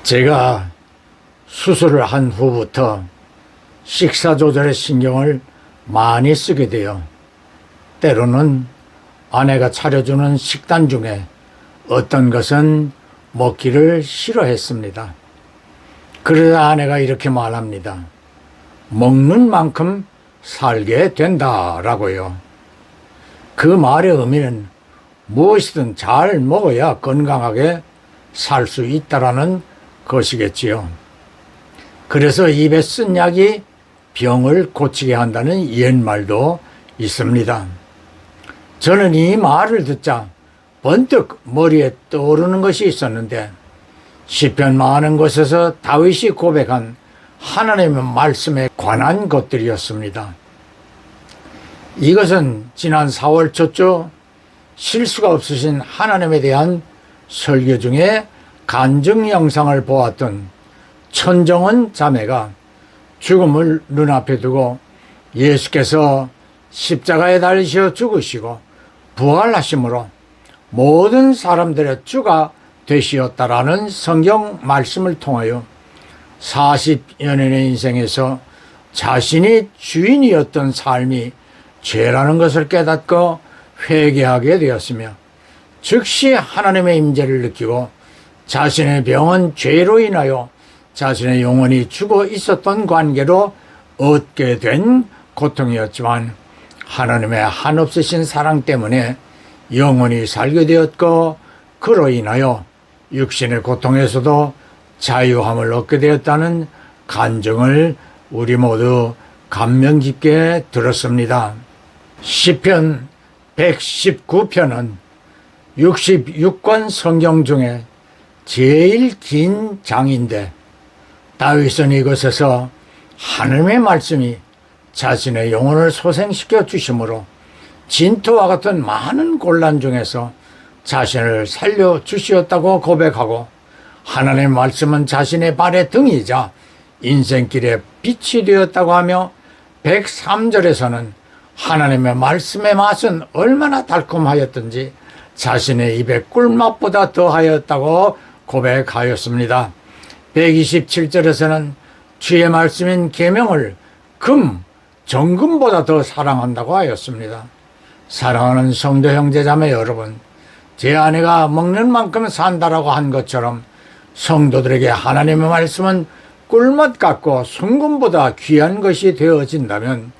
제가 수술을 한 후부터 식사 조절에 신경을 많이 쓰게 돼요. 때로는 아내가 차려주는 식단 중에 어떤 것은 먹기를 싫어했습니다. 그러자 아내가 이렇게 말합니다. 먹는 만큼 살게 된다라고요. 그 말의 의미는 무엇이든 잘 먹어야 건강하게 살 수 있다라는 것이겠지요. 그래서 입에 쓴 약이 병을 고치게 한다는 옛말도 있습니다. 저는 이 말을 듣자 번뜩 머리에 떠오르는 것이 있었는데 시편 많은 곳에서 다윗이 고백한 하나님의 말씀에 관한 것들이었습니다. 이것은 지난 4월 초초 실수가 없으신 하나님에 대한 설교 중에 간증 영상을 보았던 천정은 자매가 죽음을 눈앞에 두고 예수께서 십자가에 달리셔 죽으시고 부활하심으로 모든 사람들의 주가 되시었다라는 성경 말씀을 통하여 40여 년의 인생에서 자신이 주인이었던 삶이 죄라는 것을 깨닫고 회개하게 되었으며 즉시 하나님의 임재를 느끼고 자신의 병은 죄로 인하여 자신의 영혼이 죽어 있었던 관계로 얻게 된 고통이었지만 하나님의 한없으신 사랑 때문에 영혼이 살게 되었고 그로 인하여 육신의 고통에서도 자유함을 얻게 되었다는 간증을 우리 모두 감명 깊게 들었습니다. 시편 119편은 66권 성경 중에 제일 긴 장인데 다윗은 이것에서 하나님의 말씀이 자신의 영혼을 소생시켜 주심으로 진토와 같은 많은 곤란 중에서 자신을 살려주시었다고 고백하고 하나님의 말씀은 자신의 발의 등이자 인생길의 빛이 되었다고 하며 103절에서는 하나님의 말씀의 맛은 얼마나 달콤하였던지 자신의 입에 꿀맛보다 더하였다고 고백하였습니다. 127절에서는 주의 말씀인 계명을 정금보다 더 사랑한다고 하였습니다. 사랑하는 성도 형제자매 여러분, 제 아내가 먹는 만큼 산다라고 한 것처럼 성도들에게 하나님의 말씀은 꿀맛 같고 순금보다 귀한 것이 되어진다면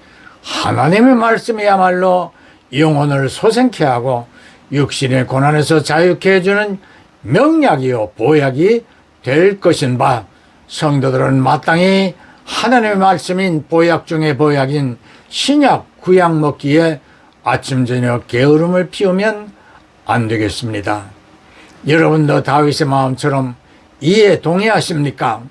하나님의 말씀이야말로 영혼을 소생케 하고 육신의 고난에서 자유케 해주는 명약이요 보약이 될 것인 바 성도들은 마땅히 하나님의 말씀인 보약 중의 보약인 신약 구약 먹기에 아침 저녁 게으름을 피우면 안 되겠습니다. 여러분도 다윗의 마음처럼 이에 동의하십니까?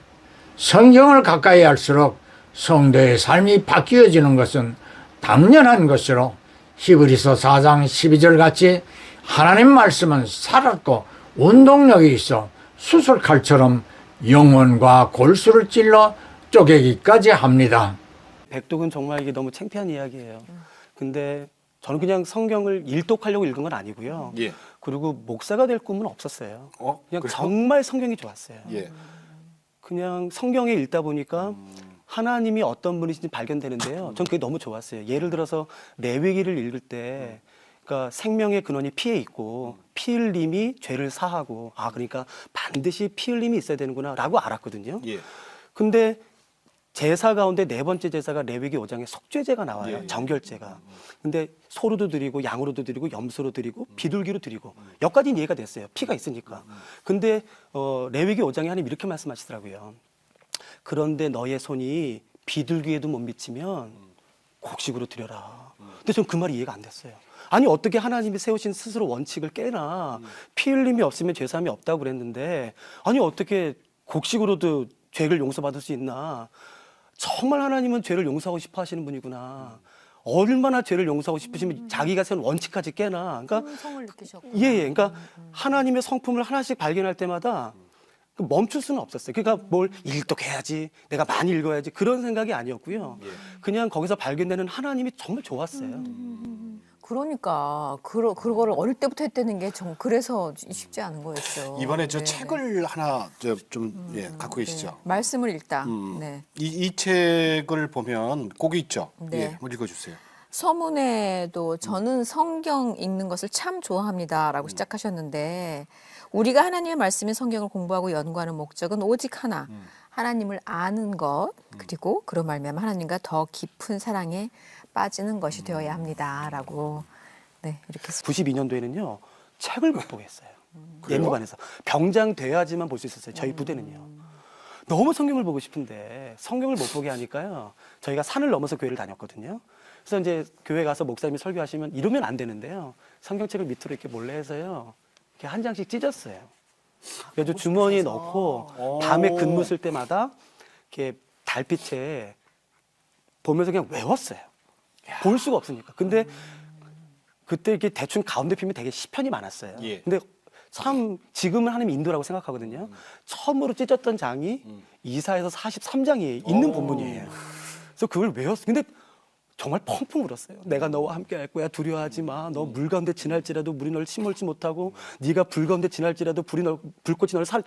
성경을 가까이 할수록 성도의 삶이 바뀌어지는 것은 당연한 것으로 히브리서 4장 12절 같이 하나님 말씀은 살았고 운동력이 있어 수술칼처럼 영혼과 골수를 찔러 쪼개기까지 합니다. 백독은 정말 이게 너무 창피한 이야기예요. 근데 저는 그냥 성경을 일독하려고 읽은 건 아니고요. 예. 그리고 목사가 될 꿈은 없었어요. 그냥 그래요? 정말 성경이 좋았어요. 예. 그냥 성경에 읽다 보니까 하나님이 어떤 분이신지 발견되는데요. 전 그게 너무 좋았어요. 예를 들어서 레위기를 읽을 때 그러니까 생명의 근원이 피에 있고 피 흘림이 죄를 사하고 그러니까 반드시 피 흘림이 있어야 되는구나 라고 알았거든요. 예. 근데 제사 가운데 네 번째 제사가 레위기 5장에 속죄제가 나와요. 예. 정결제가. 근데 소로도 드리고 양으로도 드리고 염소로 드리고 비둘기로 드리고 여기까지는 이해가 됐어요. 피가 있으니까. 근데 레위기 5장에 하나님 이렇게 말씀하시더라고요. 그런데 너의 손이 비둘기에도 못 미치면 곡식으로 드려라. 근데 전 그 말이 이해가 안 됐어요. 아니 어떻게 하나님이 세우신 스스로 원칙을 깨나 피 흘림이 없으면 죄사함이 없다고 그랬는데 아니 어떻게 곡식으로도 죄를 용서받을 수 있나. 정말 하나님은 죄를 용서하고 싶어 하시는 분이구나. 얼마나 죄를 용서하고 싶으시면 자기가 세운 원칙까지 깨나. 그러니까 성을 느끼셨고. 예. 그러니까 하나님의 성품을 하나씩 발견할 때마다 멈출 수는 없었어요. 그러니까 뭘 일독해야지, 내가 많이 읽어야지 그런 생각이 아니었고요. 그냥 거기서 발견되는 하나님이 정말 좋았어요. 그러니까 그거를 어릴 때부터 했다는 게 그래서 쉽지 않은 거였죠. 이번에 저 네. 책을 하나 좀 갖고 계시죠? 네. 말씀을 읽다. 네. 이 책을 보면 곡이 있죠? 네. 예, 한번 읽어주세요. 서문에도 저는 성경 읽는 것을 참 좋아합니다라고 시작하셨는데 우리가 하나님의 말씀인 성경을 공부하고 연구하는 목적은 오직 하나 하나님을 아는 것 그리고 그로 말미암아 하나님과 더 깊은 사랑에 빠지는 것이 되어야 합니다라고 네 이렇게 92년도에는요 책을 못 보겠어요. 예무반에서 병장 돼야지만 볼 수 있었어요. 저희 부대는요. 너무 성경을 보고 싶은데 성경을 못 보게 하니까요. 저희가 산을 넘어서 교회를 다녔거든요. 그래서 이제 교회 가서 목사님이 설교하시면 이러면 안 되는데요. 성경책을 밑으로 이렇게 몰래 해서요. 이렇게 한 장씩 찢었어요. 그래서 주머니에 넣고 밤에 근무 쓸 때마다 이렇게 달빛에 보면서 그냥 외웠어요. 볼 수가 없으니까. 근데 그때 이렇게 대충 가운데 피면 되게 시편이 많았어요. 예. 근데 참 지금은 하나님 인도라고 생각하거든요. 처음으로 찢었던 장이 이사에서 43장이 있는 본문이에요. 그래서 그걸 외웠어요. 근데 정말 펑펑 울었어요. 내가 너와 함께 할 거야. 두려워하지 마. 너 물 가운데 지날지라도 물이 널 침몰지 못하고 네가 불 가운데 지날지라도 불꽃이 널 정말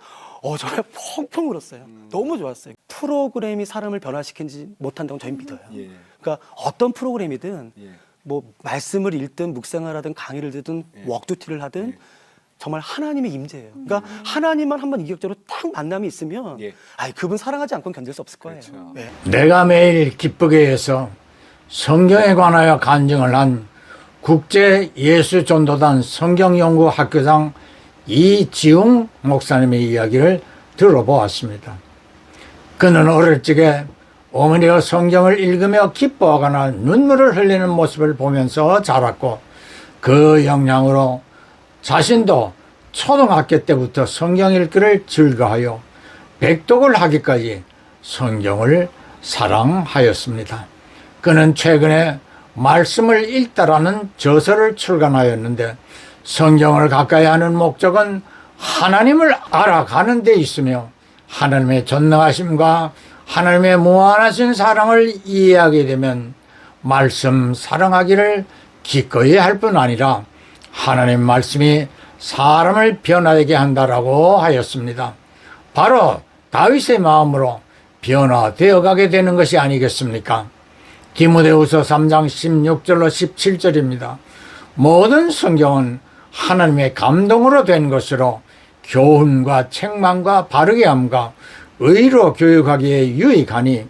펑펑 울었어요. 너무 좋았어요. 프로그램이 사람을 변화시키지 못한다고 저희는 믿어요. 예. 그러니까 어떤 프로그램이든 예. 뭐 말씀을 읽든 묵상을 하든 강의를 듣든 웍두티를 하든 정말 하나님의 임재예요. 그러니까 하나님만 한번 인격적으로 딱 만남이 있으면 예. 그분 사랑하지 않고는 견딜 수 없을 거예요. 그렇죠. 네. 내가 매일 기쁘게 해서 성경에 관하여 간증을 한 국제예수전도단 성경연구학교장 이지웅 목사님의 이야기를 들어보았습니다. 그는 어릴 적에 어머니가 성경을 읽으며 기뻐하거나 눈물을 흘리는 모습을 보면서 자랐고 그 영향으로 자신도 초등학교 때부터 성경 읽기를 즐거하여 백독을 하기까지 성경을 사랑하였습니다. 그는 최근에 말씀을 읽다라는 저서를 출간하였는데 성경을 가까이 하는 목적은 하나님을 알아가는 데 있으며 하나님의 전능하심과 하나님의 무한하신 사랑을 이해하게 되면 말씀 사랑하기를 기꺼이 할 뿐 아니라 하나님 말씀이 사람을 변화되게 한다라고 하였습니다. 바로 다윗의 마음으로 변화되어 가게 되는 것이 아니겠습니까? 디모데후서 3장 16절로 17절입니다. 모든 성경은 하나님의 감동으로 된 것으로 교훈과 책망과 바르게 함과 의로 교육하기에 유익하니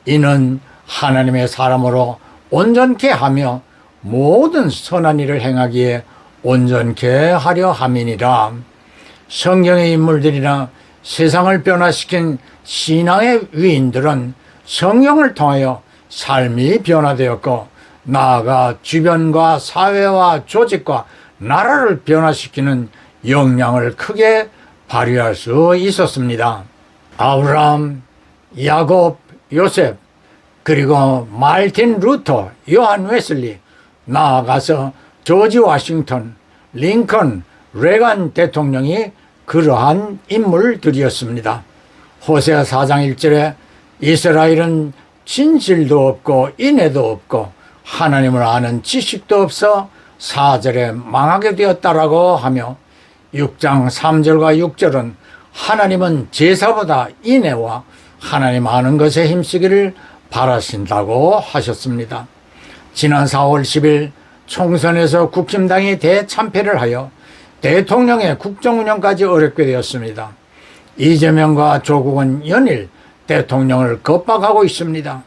이는 하나님의 사람으로 온전케 하며 모든 선한 일을 행하기에 온전케 하려 함이니라. 성경의 인물들이나 세상을 변화시킨 신앙의 위인들은 성경을 통하여 삶이 변화되었고 나아가 주변과 사회와 조직과 나라를 변화시키는 역량을 크게 발휘할 수 있었습니다. 아브라함, 야곱, 요셉, 그리고 말틴 루터, 요한 웨슬리, 나아가서 조지 워싱턴, 링컨, 레간 대통령이 그러한 인물들이었습니다. 호세아 4장 1절에 이스라엘은 진실도 없고 인애도 없고 하나님을 아는 지식도 없어 4절에 망하게 되었다라고 하며 6장 3절과 6절은 하나님은 제사보다 인애와 하나님 아는 것에 힘쓰기를 바라신다고 하셨습니다. 지난 4월 10일 총선에서 국힘당이 대참패를 하여 대통령의 국정운영까지 어렵게 되었습니다. 이재명과 조국은 연일 대통령을 겁박하고 있습니다.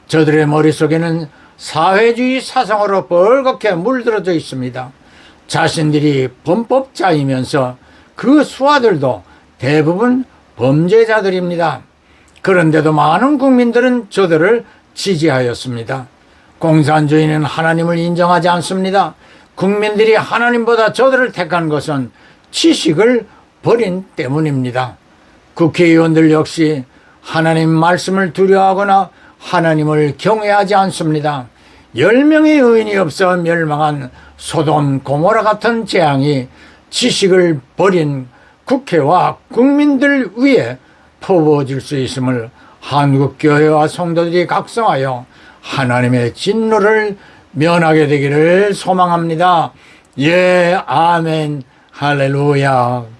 저들의 머릿속에는 사회주의 사상으로 벌겋게 물들어져 있습니다. 자신들이 범법자이면서 그 수하들도 대부분 범죄자들입니다. 그런데도 많은 국민들은 저들을 지지하였습니다. 공산주의는 하나님을 인정하지 않습니다. 국민들이 하나님보다 저들을 택한 것은 지식을 버린 때문입니다. 국회의원들 역시 하나님 말씀을 두려워하거나 하나님을 경외하지 않습니다. 10명의 의인이 없어 멸망한 소돔 고모라 같은 재앙이 지식을 버린 국회와 국민들 위에 퍼부어질 수 있음을 한국교회와 성도들이 각성하여 하나님의 진노를 면하게 되기를 소망합니다. 예, 아멘, 할렐루야.